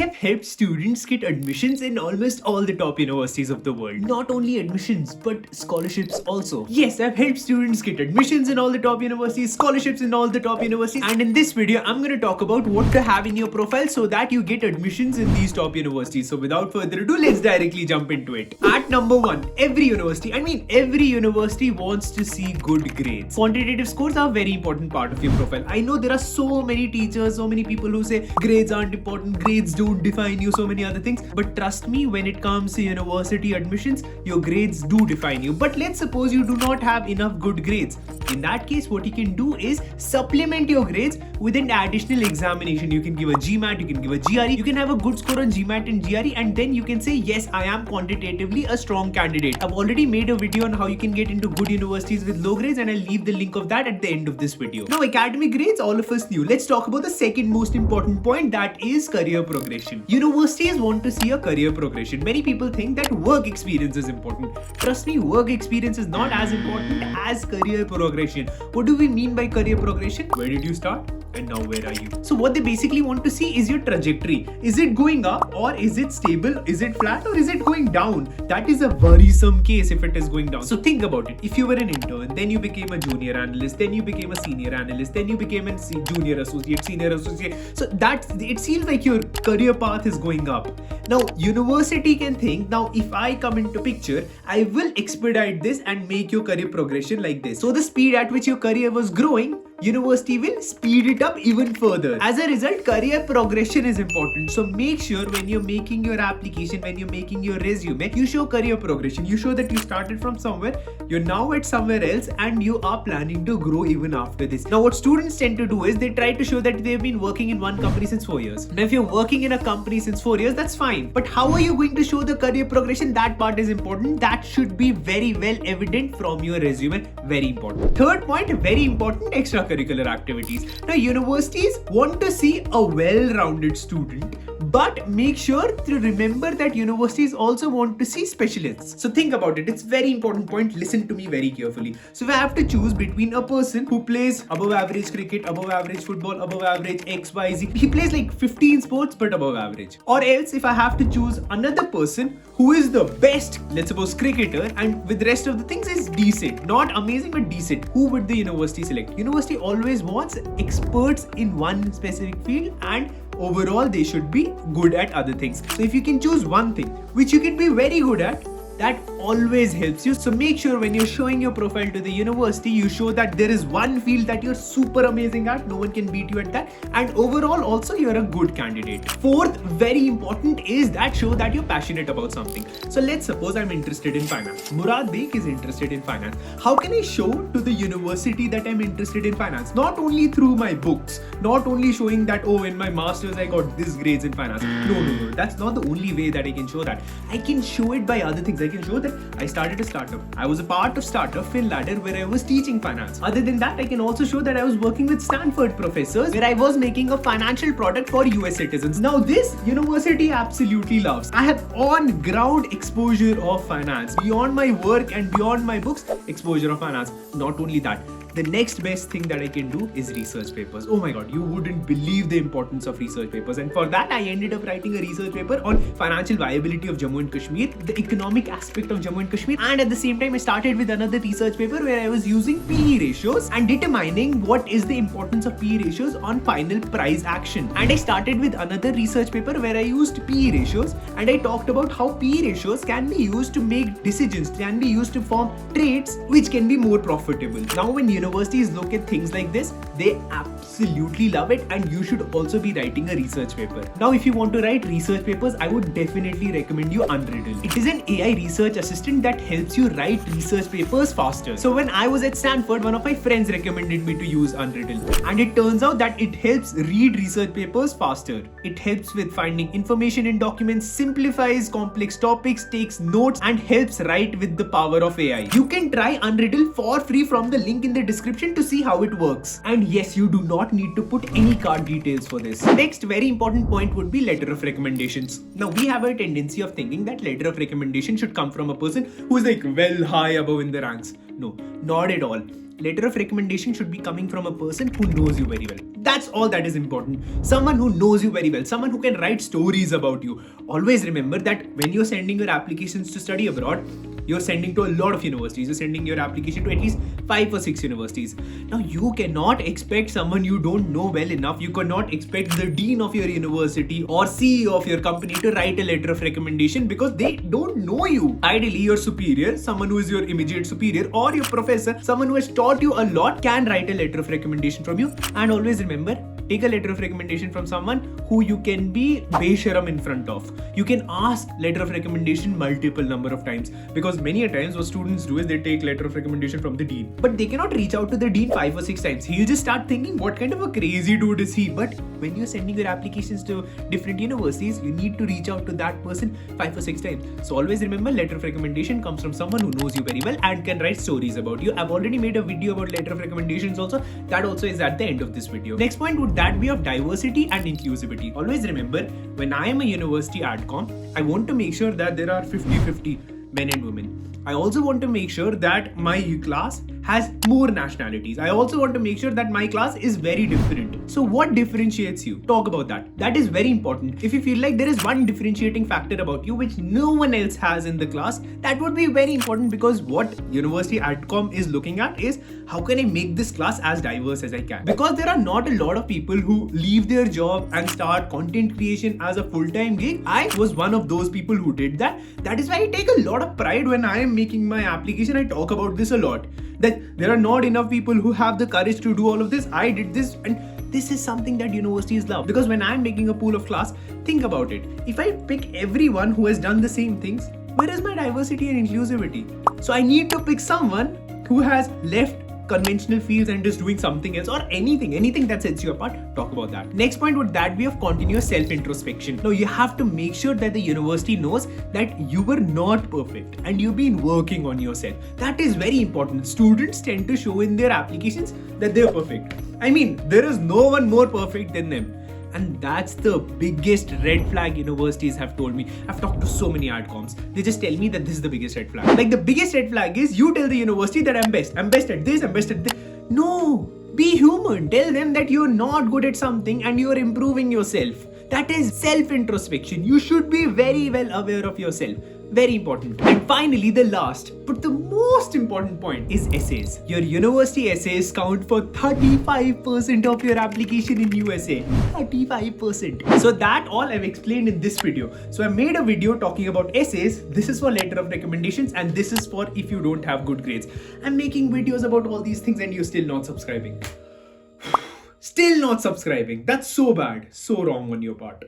have helped students get admissions in almost all the top universities of the world. Not only admissions, but scholarships also. Yes, I've helped students get admissions in all the top universities, scholarships in all the top universities, and in this video, I'm going to talk about what to have in your profile so that you get admissions in these top universities. So without further ado, let's directly jump into it. At number 1, every university wants to see good grades. Quantitative scores are a very important part of your profile. I know there are so many teachers, so many people who say grades aren't important, grades don't define you, so many other things. But trust me, when it comes to university admissions, your grades do define you. But let's suppose you do not have enough good grades. In that case, what you can do is supplement your grades with an additional examination. You can give a GMAT, you can give a GRE, you can have a good score on GMAT and GRE, and then you can say, yes, I am quantitatively a strong candidate. I've already made a video on how you can get into good universities with low grades, and I'll leave the link of that at the end of this video. Now, academic grades, all of us knew. Let's talk about the second most important point, that is career progression. Universities want to see a career progression. Many people think that work experience is important. Trust me, work experience is not as important as career progression. What do we mean by career progression? Where did you start? And now where are you? So what they basically want to see is your trajectory. Is it going up, or is it stable? Is it flat, or is it going down? That is a worrisome case if it is going down. So think about it. If you were an intern, then you became a junior analyst, then you became a senior analyst, then you became a junior associate, senior associate. So that it seems like your career path is going up. Now, university can think, now if I come into picture, I will expedite this and make your career progression like this. So the speed at which your career was growing, university will speed it up even further. As a result, career progression is important. So make sure when you're making your application, when you're making your resume, you show career progression. You show that you started from somewhere, you're now at somewhere else, and you are planning to grow even after this. Now, what students tend to do is they try to show that they've been working in one company since 4 years. Now, if you're working in a company since 4 years, that's fine. But how are you going to show the career progression? That part is important. That should be very well evident from your resume. Very important. Third point, very important, extracurricular activities. Now, universities want to see a well-rounded student, but make sure to remember that universities also want to see specialists. So think about it. It's very important point. Listen to me very carefully. So if I have to choose between a person who plays above average cricket, above average football, above average XYZ, he plays like 15 sports but above average. Or else if I have to choose another person who is the best, let's suppose cricketer, and with the rest of the things is decent, not amazing but decent, who would the university select? University always wants experts in one specific field, and overall they should be good at other things. So if you can choose one thing which you can be very good at, that always helps you. So make sure when you're showing your profile to the university, you show that there is one field that you're super amazing at, no one can beat you at that, and overall also you're a good candidate. Fourth, very important, is that show that you're passionate about something. So let's suppose I'm interested in finance. Murad Beg is interested in finance. How can I show to the university that I'm interested in finance? Not only through my books, not only showing that, oh, in my masters I got this grades in finance. No. That's not the only way that I can show that. I can show it by other things. I can show that I started a startup. I was a part of startup FinLadder where I was teaching finance. Other than that, I can also show that I was working with Stanford professors where I was making a financial product for US citizens. Now this university absolutely loves. I have on-ground exposure of finance. Beyond my work and beyond my books, exposure of finance. Not only that, the next best thing that I can do is research papers. Oh my god, you wouldn't believe the importance of research papers. And for that, I ended up writing a research paper on financial viability of Jammu and Kashmir, the economic aspect of Jammu and Kashmir. And at the same time, I started with another research paper where I was using PE ratios and determining what is the importance of PE ratios on final price action. And I started with another research paper where I used PE ratios, and I talked about how PE ratios can be used to make decisions, can be used to form trades which can be more profitable. Now, when universities look at things like this, they absolutely love it, and you should also be writing a research paper. Now, if you want to write research papers, I would definitely recommend you Unriddle. It is an AI research assistant that helps you write research papers faster. So when I was at Stanford, one of my friends recommended me to use Unriddle, and it turns out that it helps read research papers faster. It helps with finding information in documents, simplifies complex topics, takes notes, and helps write with the power of AI. You can try Unriddle for free from the link in the description to see how it works. And yes, you do not need to put any card details for this. Next very important point would be letter of recommendations. Now we have a tendency of thinking that letter of recommendation should come from a person who is like well high above in the ranks. No, not at all. Letter of recommendation should be coming from a person who knows you very well. That's all that is important. Someone who knows you very well, someone who can write stories about you. Always remember that when you're sending your applications to study abroad, you're sending to a lot of universities. You're sending your application to at least 5 or 6 universities. Now you cannot expect someone you don't know well enough. You cannot expect the dean of your university or CEO of your company to write a letter of recommendation because they don't know you. Ideally, your superior, someone who is your immediate superior, or your professor, someone who has taught you a lot, can write a letter of recommendation from you. And always remember, take a letter of recommendation from someone who you can be besharam in front of. You can ask letter of recommendation multiple number of times, because many a times what students do is they take letter of recommendation from the dean, but they cannot reach out to the dean 5 or 6 times. He'll just start thinking, what kind of a crazy dude is he? But when you're sending your applications to different universities, you need to reach out to that person 5 or 6 times. So always remember, letter of recommendation comes from someone who knows you very well and can write stories about you. I've already made a video about letter of recommendations also. That also is at the end of this video. Next point would that be of diversity and inclusivity. Always remember, when I am a university adcom, I want to make sure that there are 50-50 men and women. I also want to make sure that my class has more nationalities. I also want to make sure that my class is very different. So what differentiates you? Talk about that. That is very important. If you feel like there is one differentiating factor about you which no one else has in the class, that would be very important, because what university adcom is looking at is how can I make this class as diverse as I can. Because there are not a lot of people who leave their job and start content creation as a full-time gig. I was one of those people who did that. That is why I take a lot of pride when I am making my application. I talk about this a lot, that there are not enough people who have the courage to do all of this. I did this, and this is something that universities love. Because when I'm making a pool of class, think about it. If I pick everyone who has done the same things, where is my diversity and inclusivity? So I need to pick someone who has left conventional fields and is doing something else, or anything that sets you apart. Talk about that. Next point would that be of continuous self-introspection. Now you have to make sure that the university knows that you were not perfect and you've been working on yourself. That is very important. Students tend to show in their applications that they're perfect. I mean, there is no one more perfect than them. And that's the biggest red flag universities have told me. I've talked to so many adcoms. They just tell me that this is the biggest red flag. Like, the biggest red flag is you tell the university that I'm best at this, I'm best at this. No, be human. Tell them that you're not good at something and you're improving yourself. That is self-introspection. You should be very well aware of yourself. Very important. And finally, the last but the most important point is essays. Your university essays count for 35% of your application in USA. 35%. So that all I've explained in this video. So I made a video talking about essays. This is for letter of recommendations, and this is for if you don't have good grades. I'm making videos about all these things and you're still not subscribing. Still not subscribing. That's so bad. So wrong on your part.